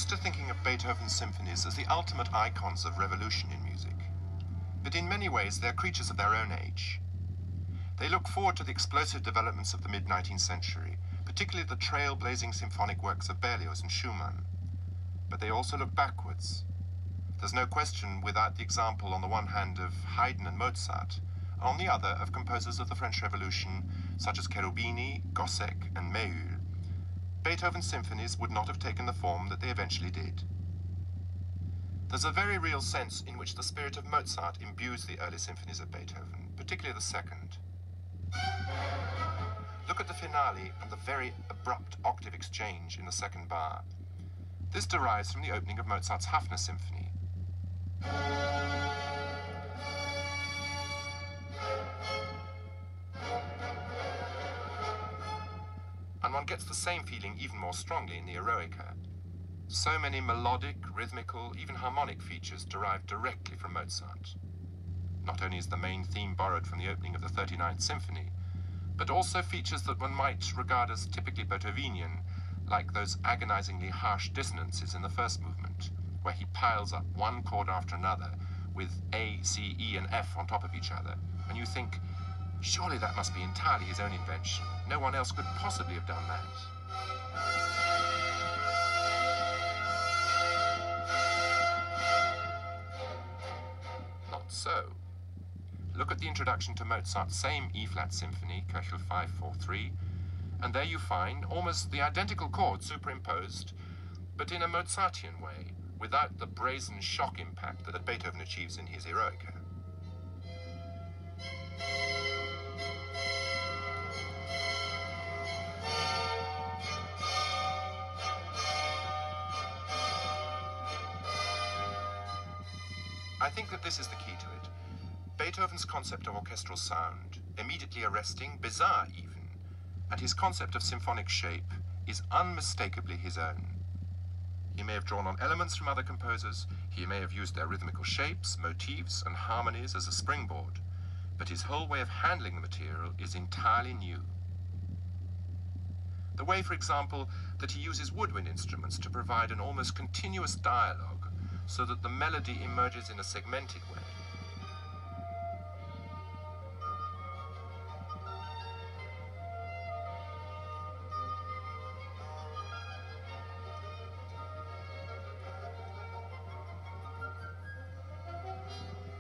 used to thinking of Beethoven's symphonies as the ultimate icons of revolution in music. But in many ways, they're creatures of their own age. They look forward to the explosive developments of the mid-19th century, particularly the trailblazing symphonic works of Berlioz and Schumann. But they also look backwards. There's no question without the example on the one hand of Haydn and Mozart, and on the other of composers of the French Revolution such as Cherubini, Gossec and Méhul. Beethoven's symphonies would not have taken the form that they eventually did. There's a very real sense in which the spirit of Mozart imbues the early symphonies of Beethoven, particularly the second. Look at the finale and the very abrupt octave exchange in the second bar. This derives from the opening of Mozart's Hafner Symphony. And one gets the same feeling even more strongly in the Eroica. So many melodic, rhythmical, even harmonic features derived directly from Mozart. Not only is the main theme borrowed from the opening of the 39th Symphony, but also features that one might regard as typically Beethovenian, like those agonizingly harsh dissonances in the first movement, where he piles up one chord after another with A, C, E, and F on top of each other, and you think, surely that must be entirely his own invention. No one else could possibly have done that. Not so. Look at the introduction to Mozart's same E-flat symphony, Köchel 543, and there you find almost the identical chord superimposed, but in a Mozartian way, without the brazen shock impact that Beethoven achieves in his Eroica. I think that this is the key to it. Beethoven's concept of orchestral sound, immediately arresting, bizarre even, and his concept of symphonic shape is unmistakably his own. He may have drawn on elements from other composers, he may have used their rhythmical shapes, motifs, and harmonies as a springboard, but his whole way of handling the material is entirely new. The way, for example, that he uses woodwind instruments to provide an almost continuous dialogue so that the melody emerges in a segmented way.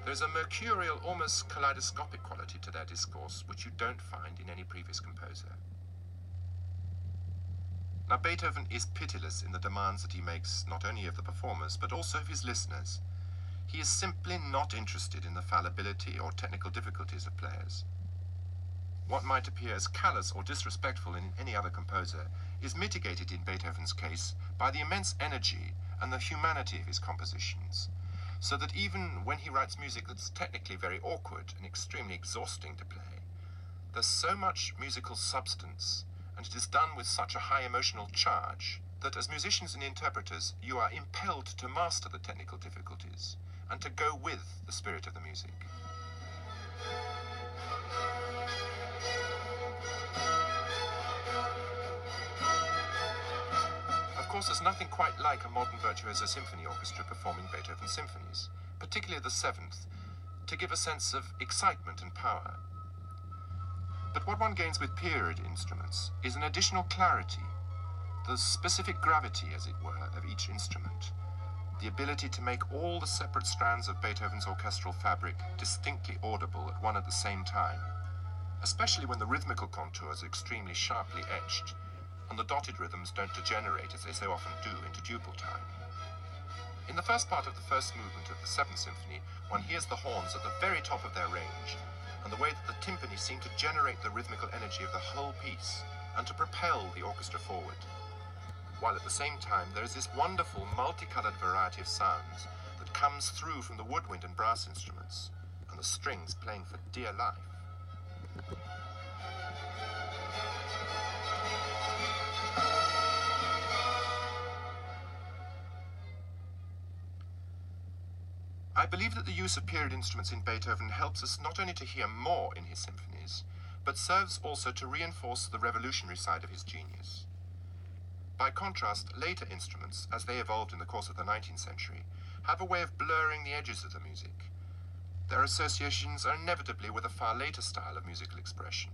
There's a mercurial, almost kaleidoscopic quality to their discourse which you don't find in any previous composer. Now, Beethoven is pitiless in the demands that he makes not only of the performers, but also of his listeners. He is simply not interested in the fallibility or technical difficulties of players. What might appear as callous or disrespectful in any other composer is mitigated in Beethoven's case by the immense energy and the humanity of his compositions, so that even when he writes music that's technically very awkward and extremely exhausting to play, there's so much musical substance, and it is done with such a high emotional charge that as musicians and interpreters, you are impelled to master the technical difficulties and to go with the spirit of the music. Of course, there's nothing quite like a modern virtuoso symphony orchestra performing Beethoven's symphonies, particularly the seventh, to give a sense of excitement and power. But what one gains with period instruments is an additional clarity, the specific gravity, as it were, of each instrument, the ability to make all the separate strands of Beethoven's orchestral fabric distinctly audible at one at the same time, especially when the rhythmical contours are extremely sharply etched, and the dotted rhythms don't degenerate, as they so often do, into duple time. In the first part of the first movement of the Seventh Symphony, one hears the horns at the very top of their range, and the way that the timpani seem to generate the rhythmical energy of the whole piece, and to propel the orchestra forward. While at the same time, there is this wonderful multicolored variety of sounds that comes through from the woodwind and brass instruments, and the strings playing for dear life. I believe that the use of period instruments in Beethoven helps us not only to hear more in his symphonies, but serves also to reinforce the revolutionary side of his genius. By contrast, later instruments, as they evolved in the course of the 19th century, have a way of blurring the edges of the music. Their associations are inevitably with a far later style of musical expression.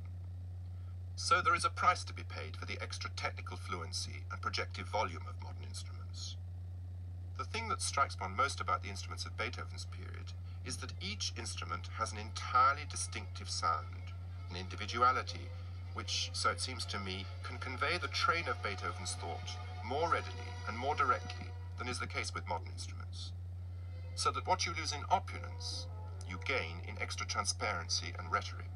So there is a price to be paid for the extra technical fluency and projective volume of modern instruments. The thing that strikes one most about the instruments of Beethoven's period is that each instrument has an entirely distinctive sound, an individuality, which, so it seems to me, can convey the train of Beethoven's thought more readily and more directly than is the case with modern instruments. So that what you lose in opulence, you gain in extra transparency and rhetoric.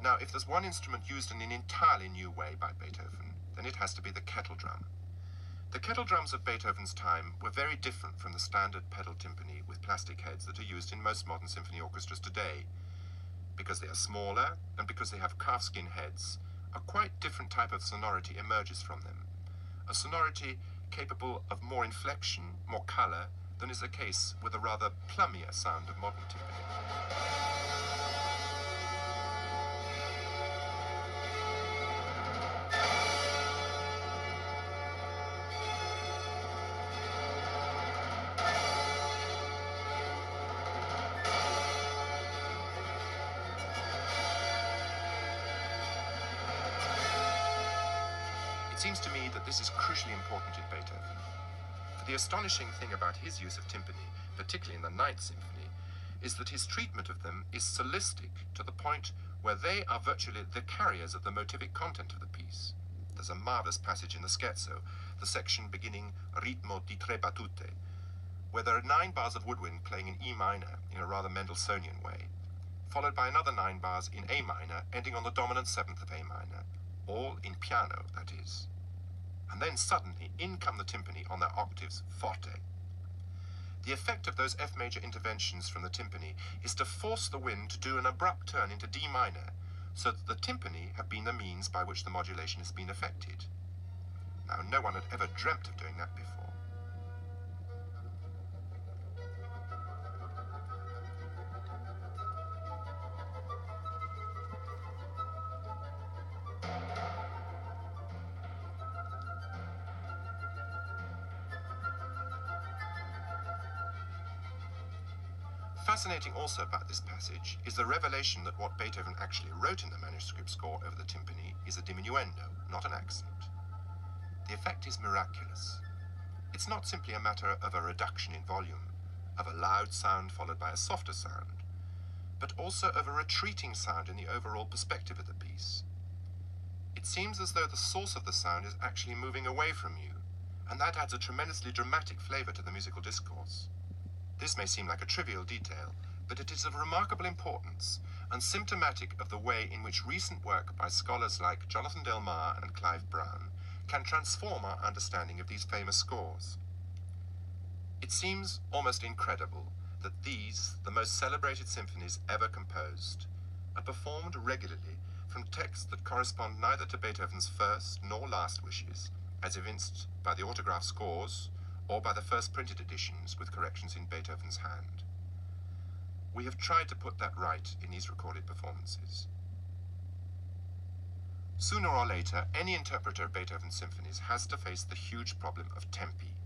Now, if there's one instrument used in an entirely new way by Beethoven, then it has to be the kettle drum. The kettle drums of Beethoven's time were very different from the standard pedal timpani with plastic heads that are used in most modern symphony orchestras today. Because they are smaller, and because they have calfskin heads, a quite different type of sonority emerges from them. A sonority capable of more inflection, more color, than is the case with the rather plummier sound of modern timpani. It seems to me that this is crucially important in Beethoven. For the astonishing thing about his use of timpani, particularly in the Ninth Symphony, is that his treatment of them is solistic to the point where they are virtually the carriers of the motivic content of the piece. There's a marvelous passage in the scherzo, the section beginning Ritmo di tre battute, where there are 9 bars of woodwind playing in E minor in a rather Mendelssohnian way, followed by another 9 bars in A minor, ending on the dominant 7th of A minor, all in piano, that is. And then suddenly, in come the timpani on their octaves forte. The effect of those F major interventions from the timpani is to force the wind to do an abrupt turn into D minor, so that the timpani have been the means by which the modulation has been effected. Now, no one had ever dreamt of doing that before. Fascinating also about this passage is the revelation that what Beethoven actually wrote in the manuscript score over the timpani is a diminuendo, not an accent. The effect is miraculous. It's not simply a matter of a reduction in volume, of a loud sound followed by a softer sound, but also of a retreating sound in the overall perspective of the piece. It seems as though the source of the sound is actually moving away from you, and that adds a tremendously dramatic flavor to the musical discourse. This may seem like a trivial detail, but it is of remarkable importance and symptomatic of the way in which recent work by scholars like Jonathan Del Mar and Clive Brown can transform our understanding of these famous scores. It seems almost incredible that these, the most celebrated symphonies ever composed, are performed regularly from texts that correspond neither to Beethoven's first nor last wishes, as evinced by the autograph scores, or by the first printed editions with corrections in Beethoven's hand. We have tried to put that right in these recorded performances. Sooner or later, any interpreter of Beethoven's symphonies has to face the huge problem of tempi.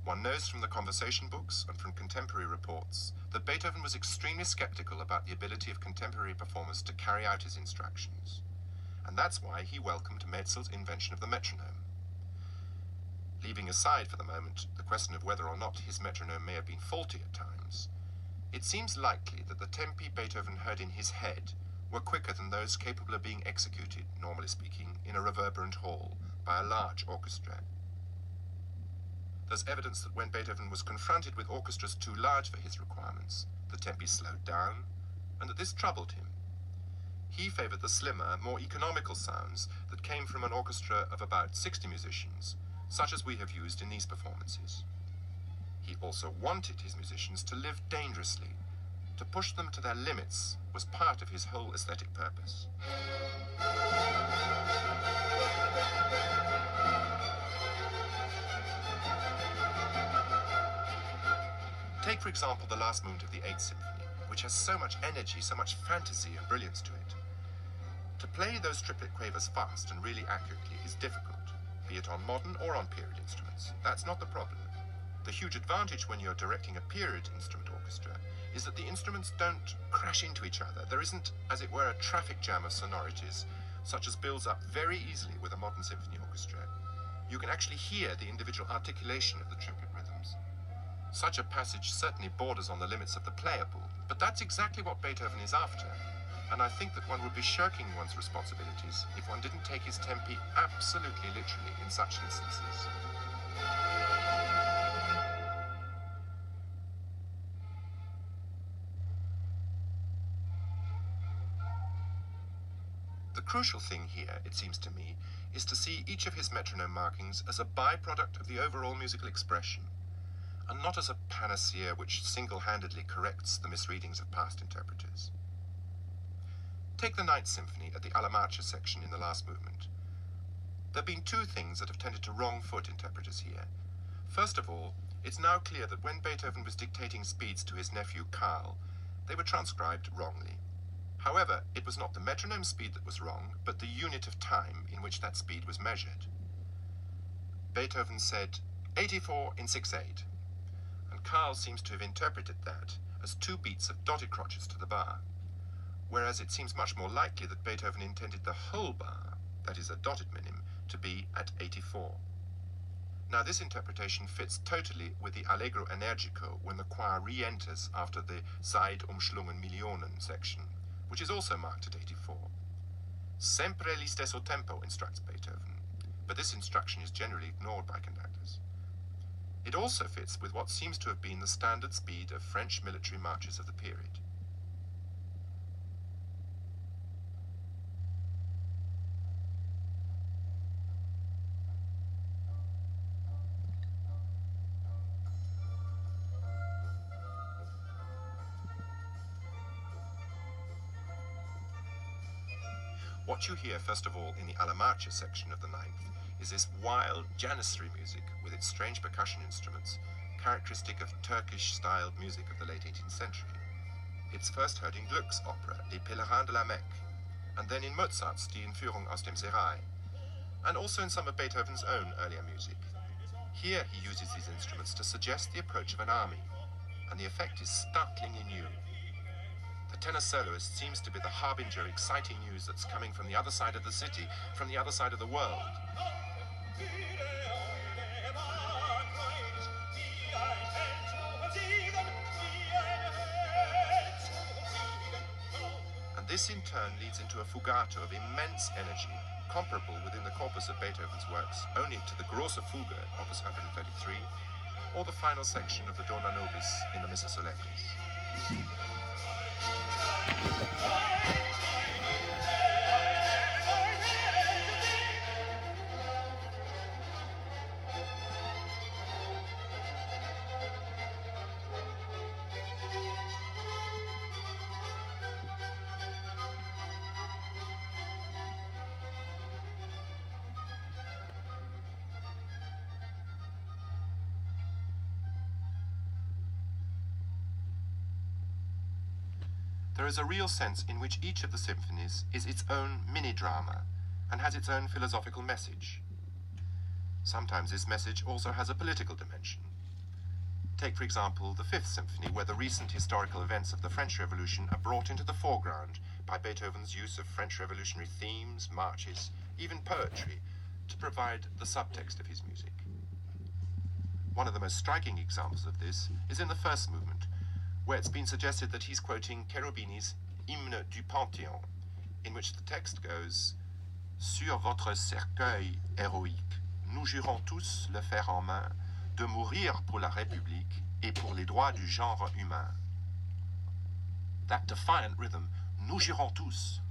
One knows from the conversation books and from contemporary reports that Beethoven was extremely skeptical about the ability of contemporary performers to carry out his instructions, and that's why he welcomed Metzel's invention of the metronome. Leaving aside for the moment the question of whether or not his metronome may have been faulty at times, it seems likely that the tempi Beethoven heard in his head were quicker than those capable of being executed, normally speaking, in a reverberant hall by a large orchestra. There's evidence that when Beethoven was confronted with orchestras too large for his requirements, the tempi slowed down, and that this troubled him. He favored the slimmer, more economical sounds that came from an orchestra of about 60 musicians, such as we have used in these performances. He also wanted his musicians to live dangerously. To push them to their limits was part of his whole aesthetic purpose. Take, for example, the last movement of the Eighth Symphony, which has so much energy, so much fantasy and brilliance to it. To play those triplet quavers fast and really accurately is difficult, be it on modern or on period instruments. That's not the problem. The huge advantage when you're directing a period instrument orchestra is that the instruments don't crash into each other. There isn't, as it were, a traffic jam of sonorities, such as builds up very easily with a modern symphony orchestra. You can actually hear the individual articulation of the triplet rhythms. Such a passage certainly borders on the limits of the playable, but that's exactly what Beethoven is after, and I think that one would be shirking one's responsibilities if one didn't take his tempi absolutely literally in such instances. The crucial thing here, it seems to me, is to see each of his metronome markings as a byproduct of the overall musical expression, and not as a panacea which single-handedly corrects the misreadings of past interpreters. Take the Ninth Symphony at the Alla Marcia section in the last movement. There have been two things that have tended to wrong-foot interpreters here. First of all, it's now clear that when Beethoven was dictating speeds to his nephew Karl, they were transcribed wrongly. However, it was not the metronome speed that was wrong, but the unit of time in which that speed was measured. Beethoven said 84 in 6/8, and Karl seems to have interpreted that as 2 beats of dotted crotches to the bar, whereas it seems much more likely that Beethoven intended the whole bar, that is a dotted minim, to be at 84. Now this interpretation fits totally with the Allegro Energico when the choir re-enters after the Seid umschlungen Millionen section, which is also marked at 84. Sempre li stesso tempo, instructs Beethoven, but this instruction is generally ignored by conductors. It also fits with what seems to have been the standard speed of French military marches of the period. What you hear, first of all, in the Alla Marcia section of the Ninth is this wild janissary music with its strange percussion instruments, characteristic of Turkish-styled music of the late 18th century. It's first heard in Gluck's opera, Les Pèlerins de la Mecque, and then in Mozart's Die Entführung aus dem Serail, and also in some of Beethoven's own earlier music. Here he uses these instruments to suggest the approach of an army, and the effect is startlingly new. The tenor soloist seems to be the harbinger exciting news that's coming from the other side of the city, from the other side of the world. And this in turn leads into a fugato of immense energy, comparable within the corpus of Beethoven's works only to the Grosse Fuge, opus 133, or the final section of the Dona Nobis in the Missa Solemnis. There is a real sense in which each of the symphonies is its own mini-drama and has its own philosophical message. Sometimes this message also has a political dimension. Take, for example, the Fifth Symphony, where the recent historical events of the French Revolution are brought into the foreground by Beethoven's use of French revolutionary themes, marches, even poetry, to provide the subtext of his music. One of the most striking examples of this is in the first movement, where it's been suggested that he's quoting Cherubini's Hymne du Panthéon, in which the text goes, Sur votre cercueil héroïque, nous jurons tous le faire en main, de mourir pour la République et pour les droits du genre humain. That defiant rhythm, nous jurons tous,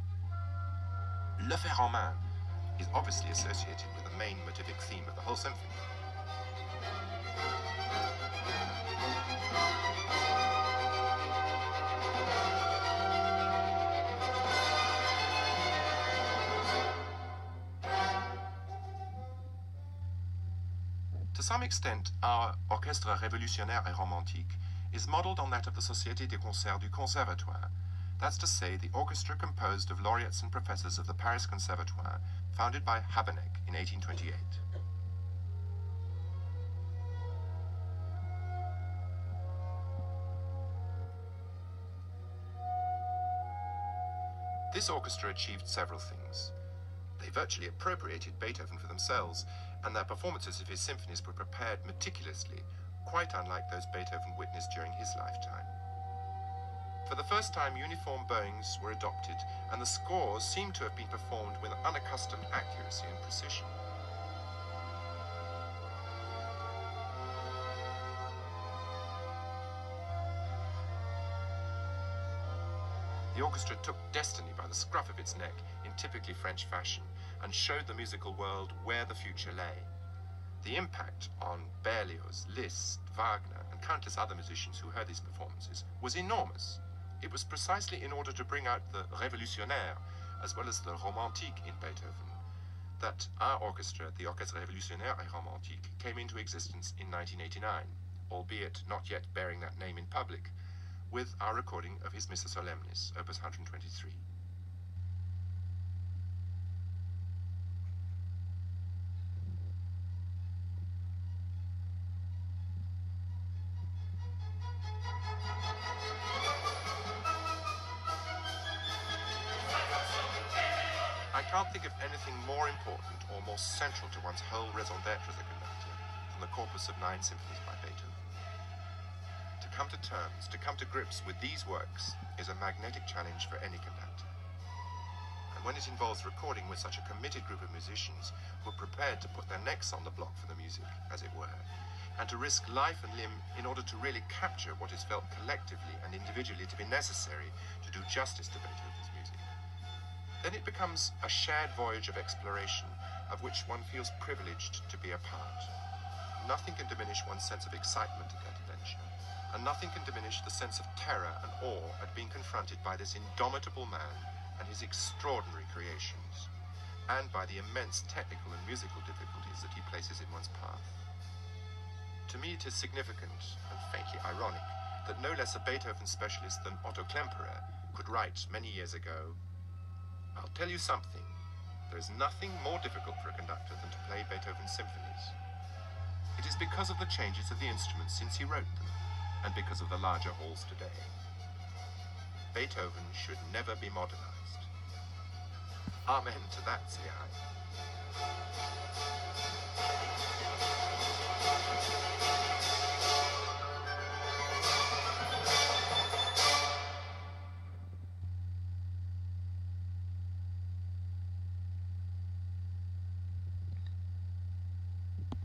le faire en main, is obviously associated with the main motivic theme of the whole symphony. To some extent, our Orchestre Révolutionnaire et Romantique is modelled on that of the Société des Concerts du Conservatoire. That's to say, the orchestra composed of laureates and professors of the Paris Conservatoire, founded by Habeneck in 1828. This orchestra achieved several things. They virtually appropriated Beethoven for themselves, and their performances of his symphonies were prepared meticulously, quite unlike those Beethoven witnessed during his lifetime. For the first time, uniform bowings were adopted, and the scores seem to have been performed with unaccustomed accuracy and precision. The orchestra took destiny by the scruff of its neck in typically French fashion and showed the musical world where the future lay. The impact on Berlioz, Liszt, Wagner, and countless other musicians who heard these performances was enormous. It was precisely in order to bring out the révolutionnaire, as well as the romantique in Beethoven, that our orchestra, the Orchestre Révolutionnaire et Romantique, came into existence in 1989, albeit not yet bearing that name in public, with our recording of his Missa Solemnis, Opus 123. I can't think of anything more important or more central to one's whole raison d'être as a conductor than the corpus of 9 symphonies by Beethoven. To come to terms, to come to grips with these works is a magnetic challenge for any conductor. And when it involves recording with such a committed group of musicians who are prepared to put their necks on the block for the music, as it were, and to risk life and limb in order to really capture what is felt collectively and individually to be necessary to do justice to Beethoven's music, then it becomes a shared voyage of exploration of which one feels privileged to be a part. Nothing can diminish one's sense of excitement at that adventure, and nothing can diminish the sense of terror and awe at being confronted by this indomitable man and his extraordinary creations, and by the immense technical and musical difficulties that he places in one's path. To me, it is significant and faintly ironic that no less a Beethoven specialist than Otto Klemperer could write many years ago, "I'll tell you something. There is nothing more difficult for a conductor than to play Beethoven's symphonies. It is because of the changes of the instruments since he wrote them, and because of the larger halls today. Beethoven should never be modernized." Amen to that, say I.